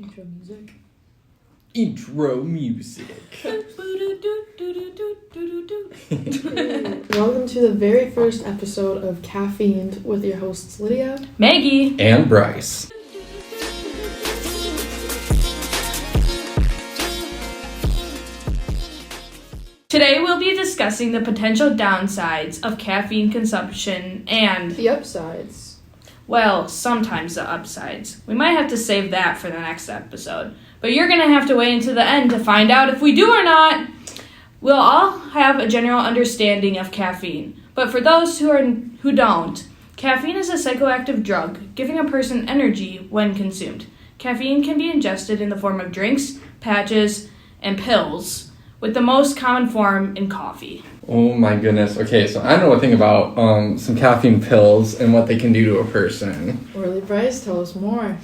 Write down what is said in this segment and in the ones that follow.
Intro music. Intro music. Welcome to the very first episode of CafFein with your hosts Lydia, Maggie, And Bryce. Today we'll be discussing the potential downsides of caffeine consumption and, the upsides. well, sometimes the upsides. We might have to save that for the next episode, but you're going to have to wait until the end to find out if we do or not. We'll all have a general understanding of caffeine, but for those who don't, caffeine is a psychoactive drug, giving a person energy when consumed. Caffeine can be ingested in the form of drinks, patches, and pills, with the most common form in coffee. Oh my goodness. Okay, so I know a thing about some caffeine pills and what they can do to a person. Orly Bryce, tell us more.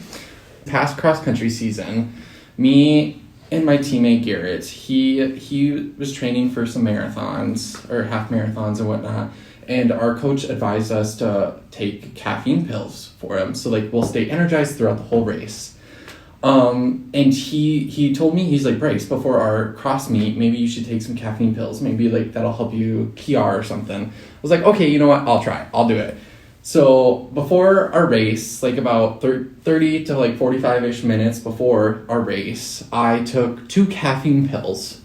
Past cross-country season, me and my teammate Garrett, he was training for some marathons, or half marathons and whatnot, and our coach advised us to take caffeine pills for him, so we'll stay energized throughout the whole race. And he told me, he's like, Bryce, before our cross meet, maybe you should take some caffeine pills. Maybe that'll help you PR or something. I was like, okay, you know what? I'll try. I'll do it. So before our race, about 30 to 45-ish minutes before our race, I took 2 caffeine pills.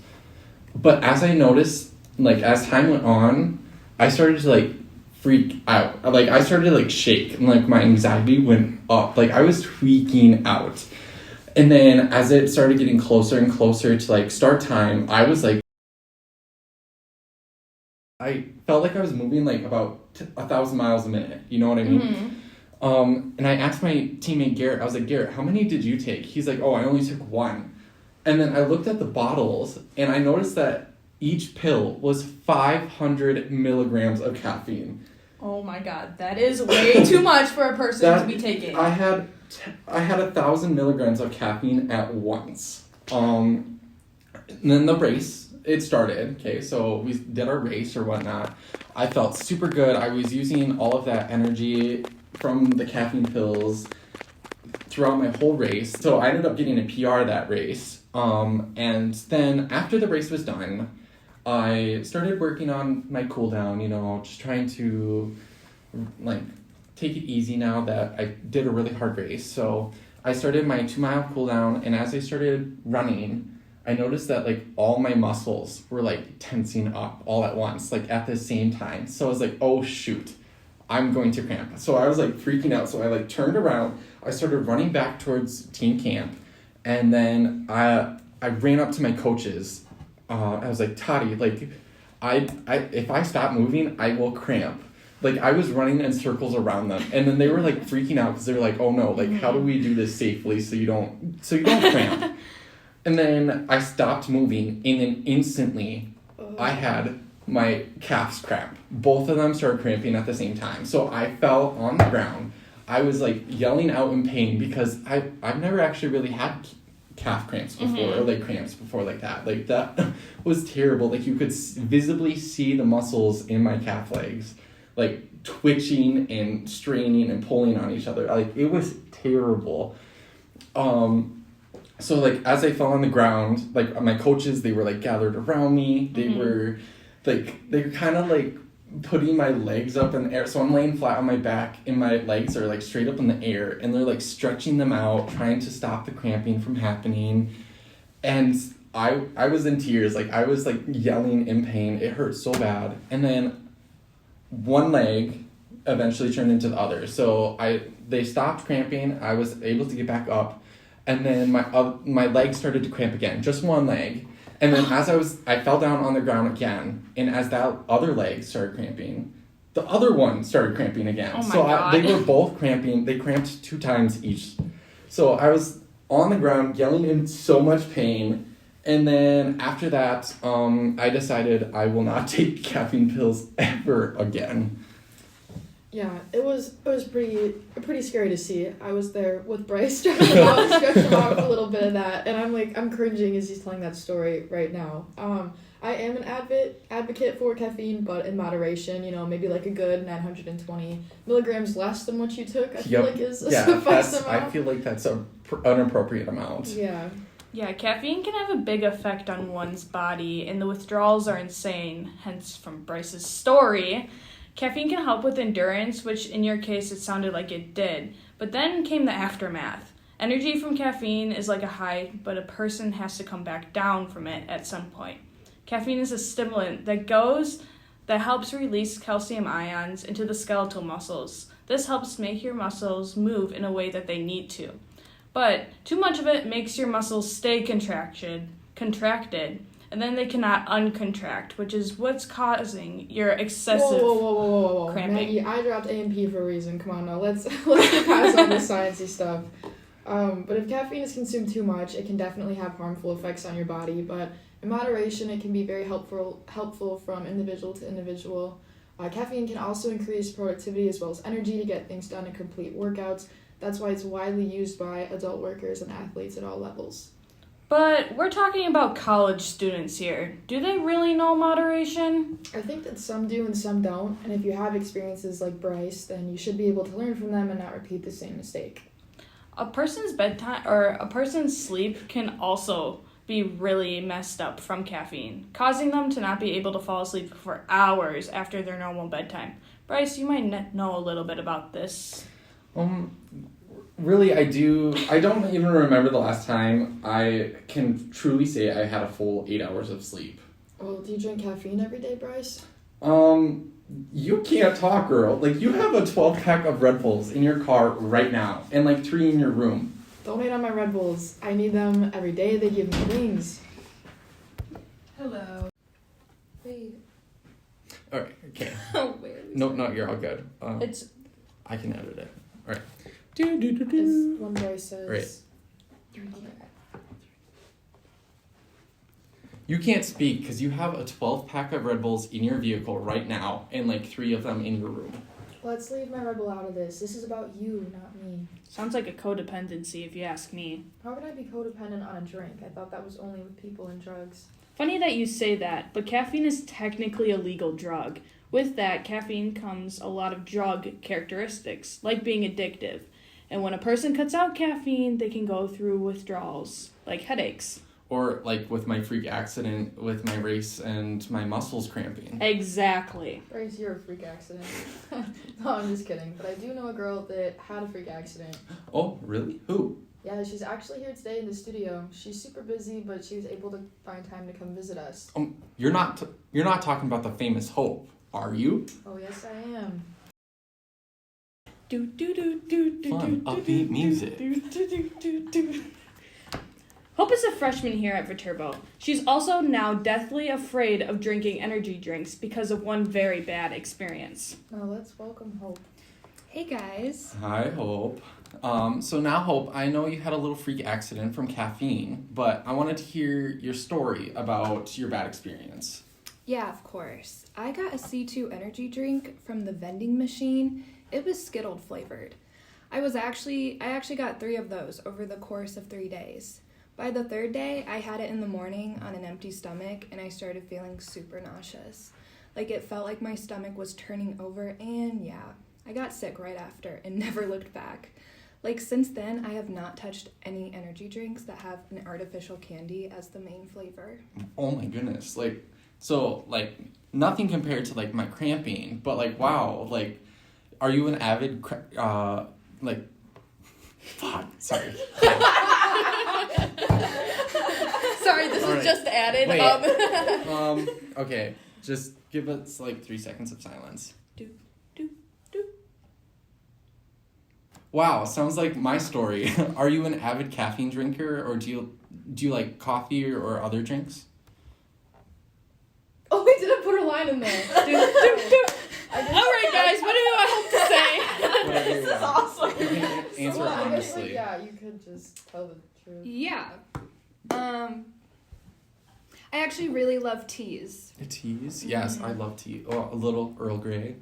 But as I noticed, as time went on, I started to freak out. I started to shake, and my anxiety went up. I was freaking out. And then as it started getting closer and closer to start time, I was I felt like I was moving about 1,000 miles a minute. You know what I mean? Mm-hmm. And I asked my teammate Garrett, I was like, Garrett, how many did you take? He's like, oh, I only took 1. And then I looked at the bottles and I noticed that each pill was 500 milligrams of caffeine. Oh my god, that is way too much for a person to be taking. I had 1,000 milligrams of caffeine at once. And then the race, it started. Okay, so we did our race or whatnot. I felt super good. I was using all of that energy from the caffeine pills throughout my whole race. So I ended up getting a PR that race. And then after the race was done, I started working on my cool down, just trying to take it easy now that I did a really hard race. So I started my 2-mile cool down, and as I started running, I noticed that all my muscles were tensing up all at once, at the same time. So I was like, oh shoot, I'm going to cramp. So I was freaking out. So I turned around, I started running back towards team camp, and then I ran up to my coaches. I was like, Toddy, if I stop moving, I will cramp. I was running in circles around them, and then they were freaking out because they were like, oh no, how do we do this safely so you don't cramp? And then I stopped moving, and then instantly I had my calves cramp. Both of them started cramping at the same time. So I fell on the ground. I was yelling out in pain because I've never actually really had calf cramps before, or cramps before that. That was terrible. You could visibly see the muscles in my calf legs twitching and straining and pulling on each other. It was terrible. So as I fell on the ground, my coaches, they were gathered around me. They were kind of putting my legs up in the air. So I'm laying flat on my back and my legs are straight up in the air, and they're stretching them out, trying to stop the cramping from happening. And I was in tears. I was yelling in pain. It hurt so bad. And then one leg eventually turned into the other. So they stopped cramping. I was able to get back up, and then my leg started to cramp again, just one leg. And then as I fell down on the ground again, and as that other leg started cramping, the other one started cramping again. Oh my God. They were both cramping. They cramped 2 times each. So I was on the ground yelling in so much pain. And then after that, I decided I will not take caffeine pills ever again. Yeah, it was pretty scary to see. I was there with Bryce trying to stretch him out a little bit of that, and I'm cringing as he's telling that story right now. I am an advocate for caffeine, but in moderation. Maybe like a good 920 milligrams less than what you took. I feel like is a suffice amount. I feel like that's an appropriate amount. Yeah. Yeah, caffeine can have a big effect on one's body, and the withdrawals are insane. Hence, from Bryce's story, caffeine can help with endurance, which in your case it sounded like it did. But then came the aftermath. Energy from caffeine is like a high, but a person has to come back down from it at some point. Caffeine is a stimulant that helps release calcium ions into the skeletal muscles. This helps make your muscles move in a way that they need to. But too much of it makes your muscles stay contracted, and then they cannot uncontract, which is what's causing your excessive whoa. cramping. Maggie, I dropped A&P for a reason. Come on now, let's get past all the sciencey stuff. But if caffeine is consumed too much, it can definitely have harmful effects on your body. But in moderation, it can be very helpful from individual to individual. Caffeine can also increase productivity as well as energy to get things done and complete workouts. That's why it's widely used by adult workers and athletes at all levels. But we're talking about college students here. Do they really know moderation? I think that some do and some don't. And if you have experiences like Bryce, then you should be able to learn from them and not repeat the same mistake. A person's bedtime or a person's sleep can also be really messed up from caffeine, causing them to not be able to fall asleep for hours after their normal bedtime. Bryce, you might know a little bit about this. Really, I do. I don't even remember the last time I can truly say I had a full 8 hours of sleep. Well, do you drink caffeine every day, Bryce? You can't talk, girl. Like, you have a 12-pack of Red Bulls in your car right now, and like 3 in your room. Don't hate on my Red Bulls. I need them every day. They give me wings. Hello. Wait. Alright, okay. Wait. No, you're all good. It's I can edit it. Alright. As one Bryce says. Right. You can't speak because you have a 12-pack of Red Bulls in your vehicle right now and like 3 of them in your room. Let's leave my Red Bull out of this. This is about you, not me. sounds like a codependency if you ask me. How can I be codependent on a drink? I thought that was only with people and drugs. Funny that you say that, but caffeine is technically a legal drug. With that, caffeine comes a lot of drug characteristics, like being addictive. And when a person cuts out caffeine, they can go through withdrawals, like headaches. Or like with my freak accident with my race and my muscles cramping. Exactly. Bryce, you're a freak accident. No, I'm just kidding. But I do know a girl that had a freak accident. Oh, really? Who? Yeah, she's actually here today in the studio. She's super busy, but she was able to find time to come visit us. You're not talking about the famous Hope, are you? Oh, yes, I am. Fun, upbeat music. Hope is a freshman here at Viterbo. She's also now deathly afraid of drinking energy drinks because of one very bad experience. Now let's welcome Hope. Hey guys. Hi, Hope. So now, Hope, I know you had a little freak accident from caffeine, but I wanted to hear your story about your bad experience. Yeah, of course. I got a C2 energy drink from the vending machine. It was Skittled flavored. I actually got 3 of those over the course of 3 days. By the 3rd day, I had it in the morning on an empty stomach, and I started feeling super nauseous. Like, it felt like my stomach was turning over, and yeah, I got sick right after and never looked back. Like, since then, I have not touched any energy drinks that have an artificial candy as the main flavor. Oh my goodness. So, nothing compared to, my cramping, but, wow, are you an avid, fuck, sorry. Sorry, this All was right. just added. Wait. Okay, just give us, 3 seconds of silence. Do, do, do. Wow, sounds like my story. Are you an avid caffeine drinker, or do you like coffee or other drinks? Oh, we didn't put a line in there. Alright guys, what do I hope to say? Whatever you This is want. awesome. You can answer Well, I guess, honestly. you could just tell the truth. Yeah. I actually really love teas. Teas? Yes, I love tea. Oh, a little Earl Grey.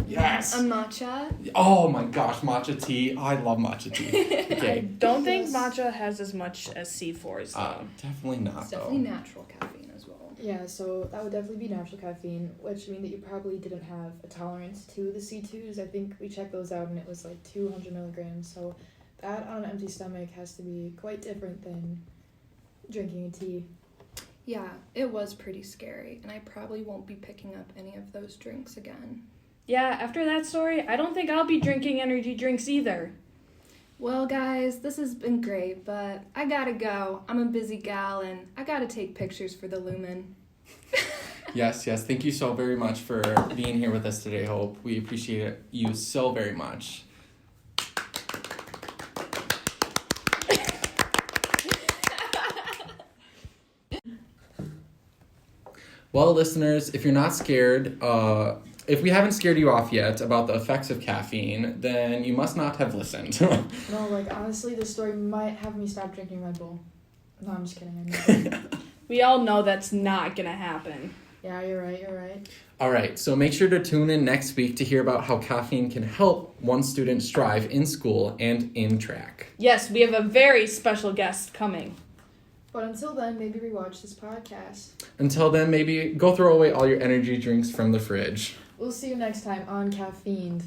Yes. A matcha. Oh my gosh, matcha tea. I love matcha tea. I Okay. don't think matcha has as much as C4s though. Definitely not It's though. definitely natural caffeine as well. Yeah, so that would definitely be natural caffeine, which means that you probably didn't have a tolerance to the C2s. I think we checked those out and it was like 200 milligrams. So that on an empty stomach has to be quite different than drinking a tea. Yeah, it was pretty scary, and I probably won't be picking up any of those drinks again. Yeah, after that story, I don't think I'll be drinking energy drinks either. Well, guys, this has been great, but I gotta go. I'm a busy gal, and I gotta take pictures for the Lumen. Yes. Thank you so very much for being here with us today, Hope. We appreciate you so very much. Well, listeners, if you're not scared, if we haven't scared you off yet about the effects of caffeine, then you must not have listened. No, like, honestly, this story might have me stop drinking Red Bull. No, I'm just kidding. We all know that's not gonna happen. Yeah, you're right. All right, so make sure to tune in next week to hear about how caffeine can help one student strive in school and in track. Yes, we have a very special guest coming. But until then, maybe rewatch this podcast. Until then, maybe go throw away all your energy drinks from the fridge. We'll see you next time on Caffeined.